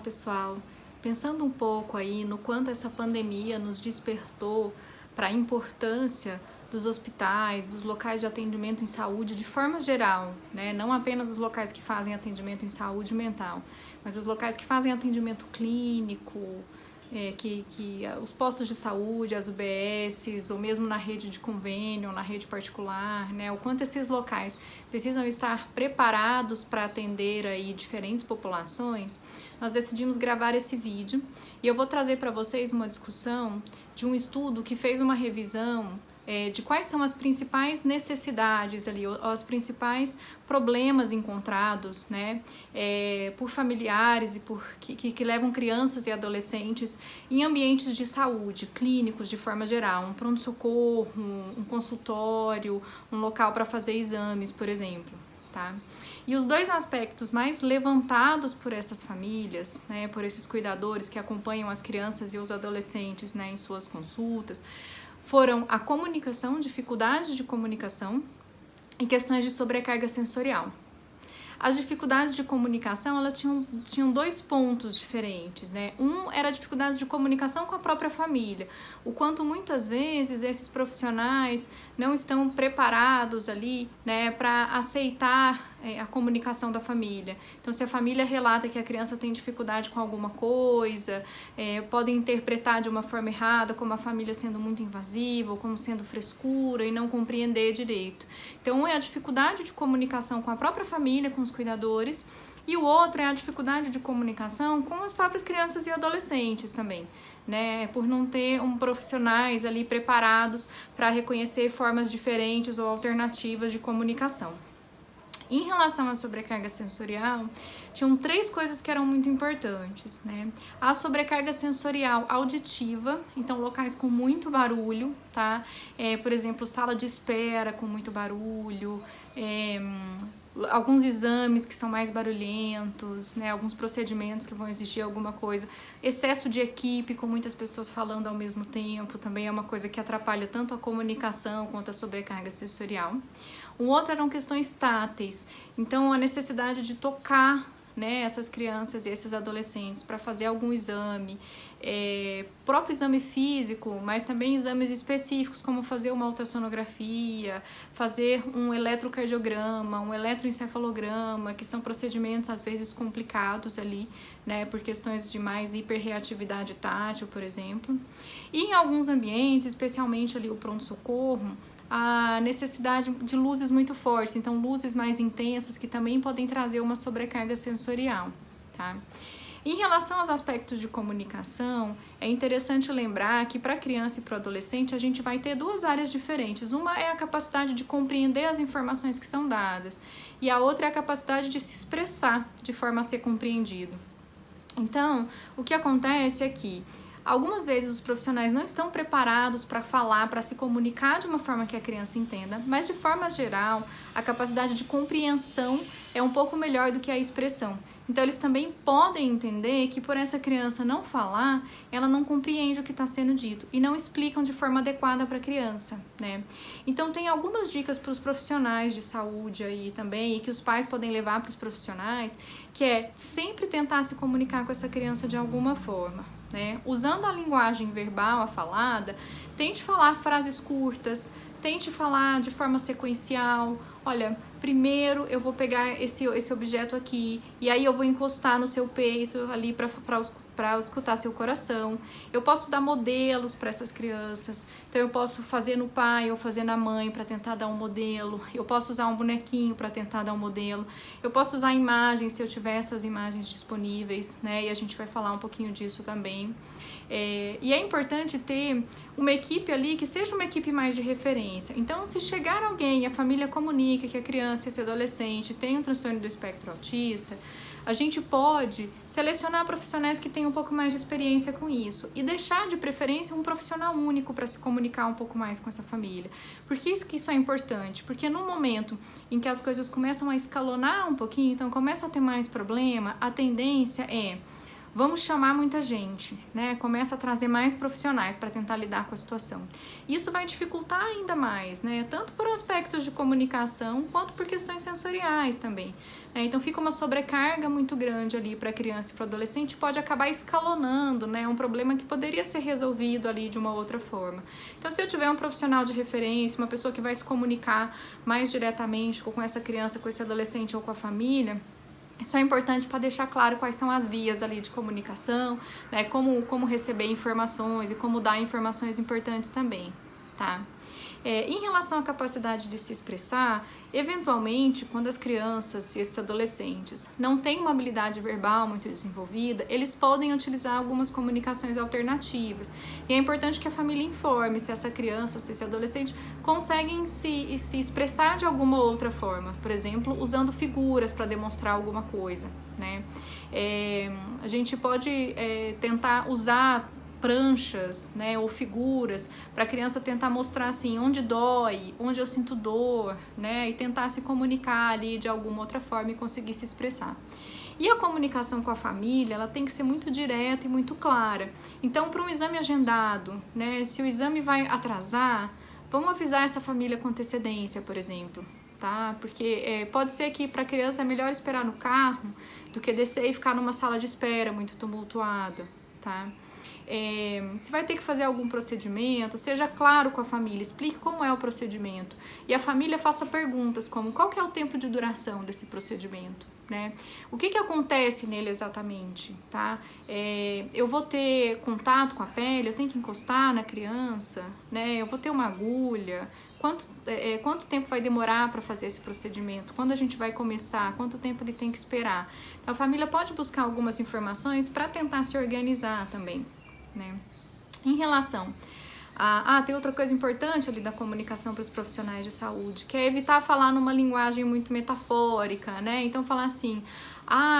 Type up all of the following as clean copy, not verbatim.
pessoal? Pensando um pouco aí no quanto essa pandemia nos despertou para a importância dos hospitais, dos locais de atendimento em saúde de forma geral, né? Não apenas os locais que fazem atendimento em saúde mental, mas os locais que fazem atendimento clínico, os postos de saúde, as UBSs, ou mesmo na rede de convênio, na rede particular, né? O quanto esses locais precisam estar preparados para atender aí diferentes populações. Nós decidimos gravar esse vídeo e eu vou trazer para vocês uma discussão de um estudo que fez uma revisão de quais são as principais necessidades ali, os principais problemas encontrados, né, por familiares e que levam crianças e adolescentes em ambientes de saúde, clínicos de forma geral, um pronto-socorro, um consultório, um local para fazer exames, por exemplo. Tá? E os dois aspectos mais levantados por essas famílias, né, por esses cuidadores que acompanham as crianças e os adolescentes, né, em suas consultas, foram a comunicação, dificuldades de comunicação e questões de sobrecarga sensorial. As dificuldades de comunicação, elas tinham dois pontos diferentes, né? Um era a dificuldade de comunicação com a própria família, o quanto muitas vezes esses profissionais não estão preparados ali, né, para aceitar a comunicação da família. Então, se a família relata que a criança tem dificuldade com alguma coisa, podem interpretar de uma forma errada, como a família sendo muito invasiva, ou como sendo frescura e não compreender direito. Então, é a dificuldade de comunicação com a própria família, com os cuidadores, e o outro é a dificuldade de comunicação com as próprias crianças e adolescentes também, né? Por não ter profissionais ali preparados para reconhecer formas diferentes ou alternativas de comunicação. Em relação à sobrecarga sensorial, tinham três coisas que eram muito importantes, né? A sobrecarga sensorial auditiva, então locais com muito barulho, tá? Por exemplo, sala de espera com muito barulho, alguns exames que são mais barulhentos, né? Alguns procedimentos que vão exigir alguma coisa. Excesso de equipe, com muitas pessoas falando ao mesmo tempo, também é uma coisa que atrapalha tanto a comunicação quanto a sobrecarga sensorial. Um outro eram questões táteis, então a necessidade de tocar, né, essas crianças e esses adolescentes para fazer algum exame, próprio exame físico, mas também exames específicos, como fazer uma ultrassonografia, fazer um eletrocardiograma, um eletroencefalograma, que são procedimentos às vezes complicados ali, né, por questões de mais hiperreatividade tátil, por exemplo. E em alguns ambientes, especialmente ali o pronto-socorro, a necessidade de luzes muito fortes, então luzes mais intensas que também podem trazer uma sobrecarga sensorial, tá? Em relação aos aspectos de comunicação, é interessante lembrar que para a criança e para o adolescente a gente vai ter duas áreas diferentes. Uma é a capacidade de compreender as informações que são dadas e a outra é a capacidade de se expressar de forma a ser compreendido. Então, o que acontece é que algumas vezes os profissionais não estão preparados para falar, para se comunicar de uma forma que a criança entenda, mas de forma geral, a capacidade de compreensão é um pouco melhor do que a expressão. Então, eles também podem entender que por essa criança não falar, ela não compreende o que está sendo dito e não explicam de forma adequada para a criança, né? Então, tem algumas dicas para os profissionais de saúde aí também e que os pais podem levar para os profissionais, que é sempre tentar se comunicar com essa criança de alguma forma, né? Usando a linguagem verbal, a falada, tente falar frases curtas, tente falar de forma sequencial. Olha, primeiro eu vou pegar esse objeto aqui e aí eu vou encostar no seu peito ali para escutar seu coração. Eu posso dar modelos para essas crianças, então eu posso fazer no pai ou fazer na mãe para tentar dar um modelo. Eu posso usar um bonequinho para tentar dar um modelo. Eu posso usar imagens se eu tiver essas imagens disponíveis, né? E a gente vai falar um pouquinho disso também. E é importante ter uma equipe ali que seja uma equipe mais de referência. Então, se chegar alguém, a família comunica que a criança, esse adolescente tem um transtorno do espectro autista, a gente pode selecionar profissionais que têm um pouco mais de experiência com isso e deixar de preferência um profissional único para se comunicar um pouco mais com essa família. Por que isso é importante? Porque no momento em que as coisas começam a escalonar um pouquinho, então começa a ter mais problema, a tendência é vamos chamar muita gente, né? Começa a trazer mais profissionais para tentar lidar com a situação. Isso vai dificultar ainda mais, né? Tanto por aspectos de comunicação, quanto por questões sensoriais também. Então fica uma sobrecarga muito grande ali para a criança e para o adolescente, pode acabar escalonando, né? Um problema que poderia ser resolvido ali de uma outra forma. Então, se eu tiver um profissional de referência, uma pessoa que vai se comunicar mais diretamente com essa criança, com esse adolescente ou com a família, isso é importante para deixar claro quais são as vias ali de comunicação, né? Como receber informações e como dar informações importantes também, tá? Em relação à capacidade de se expressar, eventualmente, quando as crianças e esses adolescentes não têm uma habilidade verbal muito desenvolvida, eles podem utilizar algumas comunicações alternativas. E é importante que a família informe se essa criança ou se esse adolescente conseguem se expressar de alguma outra forma, por exemplo, usando figuras para demonstrar alguma coisa, né? A gente pode tentar usar pranchas, né, ou figuras, para a criança tentar mostrar assim, onde dói, onde eu sinto dor, né, e tentar se comunicar ali de alguma outra forma e conseguir se expressar. E a comunicação com a família, ela tem que ser muito direta e muito clara. Então, para um exame agendado, né, se o exame vai atrasar, vamos avisar essa família com antecedência, por exemplo, tá? Porque pode ser que para a criança é melhor esperar no carro do que descer e ficar numa sala de espera muito tumultuada, tá? Se vai ter que fazer algum procedimento, seja claro com a família, explique como é o procedimento. E a família faça perguntas como: qual que é o tempo de duração desse procedimento, né? O que acontece nele exatamente, tá? Eu vou ter contato com a pele, eu tenho que encostar na criança, né? Eu vou ter uma agulha. Quanto tempo vai demorar para fazer esse procedimento? Quando a gente vai começar? Quanto tempo ele tem que esperar? Então, a família pode buscar algumas informações para tentar se organizar também, né? Em relação tem outra coisa importante ali da comunicação para os profissionais de saúde, que é evitar falar numa linguagem muito metafórica, né? Então falar assim: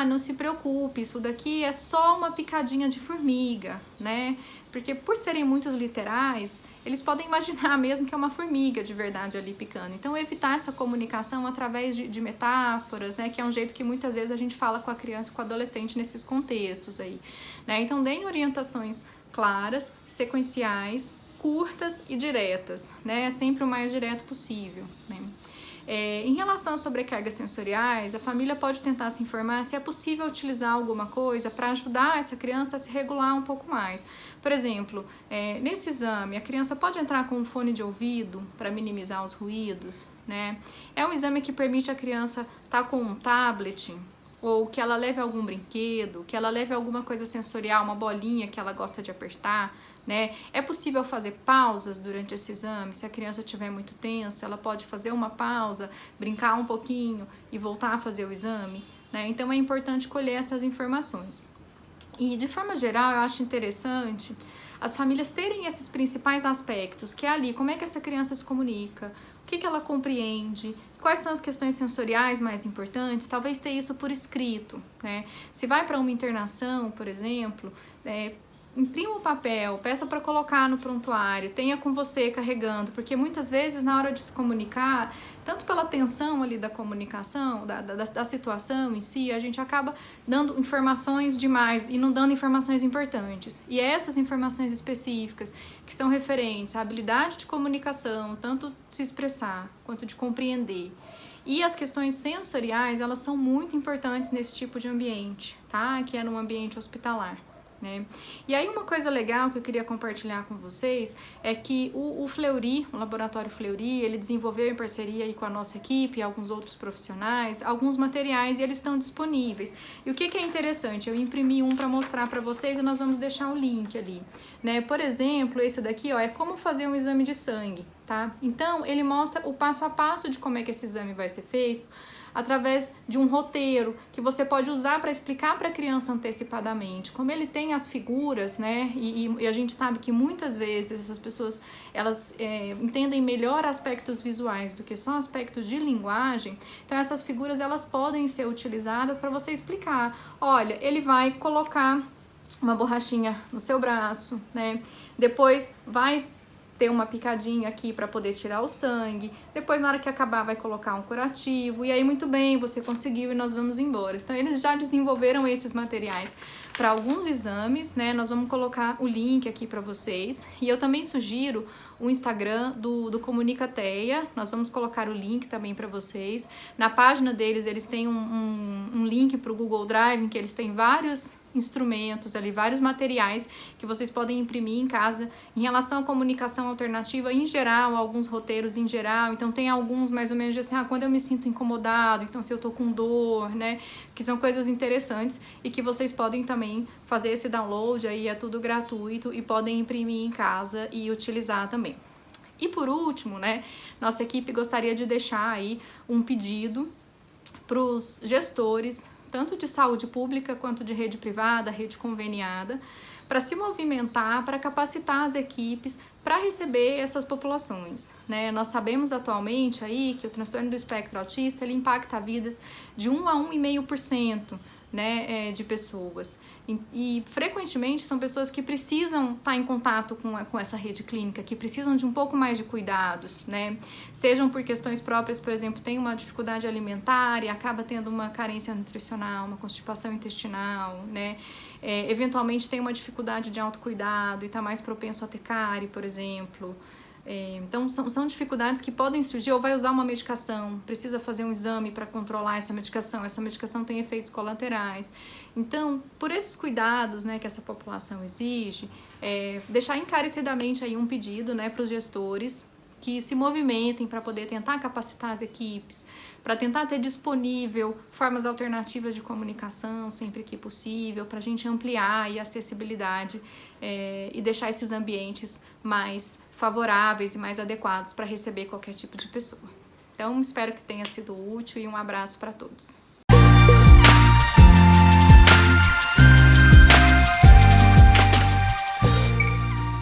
não se preocupe, isso daqui é só uma picadinha de formiga, né? Porque por serem muitos literais, eles podem imaginar mesmo que é uma formiga de verdade ali picando. Então evitar essa comunicação através de metáforas, né? Que é um jeito que muitas vezes a gente fala com a criança e com o adolescente nesses contextos aí, né? Então deem orientações claras, sequenciais, curtas e diretas, né? Sempre o mais direto possível, né? Em relação às sobrecargas sensoriais, a família pode tentar se informar se é possível utilizar alguma coisa para ajudar essa criança a se regular um pouco mais. Por exemplo, nesse exame, a criança pode entrar com um fone de ouvido para minimizar os ruídos, né? É um exame que permite a criança estar com um tablet, ou que ela leve algum brinquedo, que ela leve alguma coisa sensorial, uma bolinha que ela gosta de apertar, né? É possível fazer pausas durante esse exame. Se a criança estiver muito tensa, ela pode fazer uma pausa, brincar um pouquinho e voltar a fazer o exame, né? Então é importante colher essas informações. E de forma geral, eu acho interessante as famílias terem esses principais aspectos, que é ali, como é que essa criança se comunica, o que ela compreende, quais são as questões sensoriais mais importantes, talvez ter isso por escrito, né? Se vai para uma internação, por exemplo, imprima o papel, peça para colocar no prontuário, tenha com você carregando, porque muitas vezes na hora de se comunicar, tanto pela tensão ali da comunicação, da situação em si, a gente acaba dando informações demais e não dando informações importantes. E essas informações específicas, que são referentes à habilidade de comunicação, tanto de se expressar quanto de compreender, e as questões sensoriais, elas são muito importantes nesse tipo de ambiente, tá? Que é num ambiente hospitalar, né? E aí uma coisa legal que eu queria compartilhar com vocês é que o Fleury, o Laboratório Fleury, ele desenvolveu em parceria aí com a nossa equipe e alguns outros profissionais, alguns materiais, e eles estão disponíveis. E o que é interessante, eu imprimi um para mostrar para vocês e nós vamos deixar o link ali, né? Por exemplo, esse daqui, é como fazer um exame de sangue, tá? Então, ele mostra o passo a passo de como é que esse exame vai ser feito, através de um roteiro que você pode usar para explicar para a criança antecipadamente. Como ele tem as figuras, né, e a gente sabe que muitas vezes essas pessoas, elas entendem melhor aspectos visuais do que só aspectos de linguagem, então essas figuras, elas podem ser utilizadas para você explicar: olha, ele vai colocar uma borrachinha no seu braço, né, depois vai ter uma picadinha aqui para poder tirar o sangue, depois na hora que acabar vai colocar um curativo, e aí muito bem, você conseguiu e nós vamos embora. Então eles já desenvolveram esses materiais para alguns exames, né? Nós vamos colocar o link aqui para vocês, e eu também sugiro o Instagram do Comunicateia, nós vamos colocar o link também para vocês. Na página deles, eles têm um link para o Google Drive, em que eles têm vários instrumentos ali, vários materiais que vocês podem imprimir em casa em relação à comunicação alternativa em geral, alguns roteiros em geral. Então tem alguns mais ou menos de assim, quando eu me sinto incomodado, então se eu tô com dor, né, que são coisas interessantes e que vocês podem também fazer esse download aí, é tudo gratuito e podem imprimir em casa e utilizar também. E por último, né, nossa equipe gostaria de deixar aí um pedido para os gestores, tanto de saúde pública quanto de rede privada, rede conveniada, para se movimentar, para capacitar as equipes para receber essas populações, né? Nós sabemos atualmente aí que o transtorno do espectro autista, ele impacta vidas de 1 a 1,5%, né, de pessoas. E frequentemente são pessoas que precisam estar em contato com essa rede clínica, que precisam de um pouco mais de cuidados, né? Sejam por questões próprias, por exemplo, tem uma dificuldade alimentar e acaba tendo uma carência nutricional, uma constipação intestinal, né? Eventualmente tem uma dificuldade de autocuidado e está mais propenso a ter cárie, por exemplo. Então são dificuldades que podem surgir, ou vai usar uma medicação, precisa fazer um exame para controlar essa medicação tem efeitos colaterais. Então, por esses cuidados, né, que essa população exige, deixar encarecidamente aí um pedido, né, para os gestores que se movimentem para poder tentar capacitar as equipes, para tentar ter disponível formas alternativas de comunicação sempre que possível, para a gente ampliar aí a acessibilidade e deixar esses ambientes mais favoráveis e mais adequados para receber qualquer tipo de pessoa. Então, espero que tenha sido útil e um abraço para todos.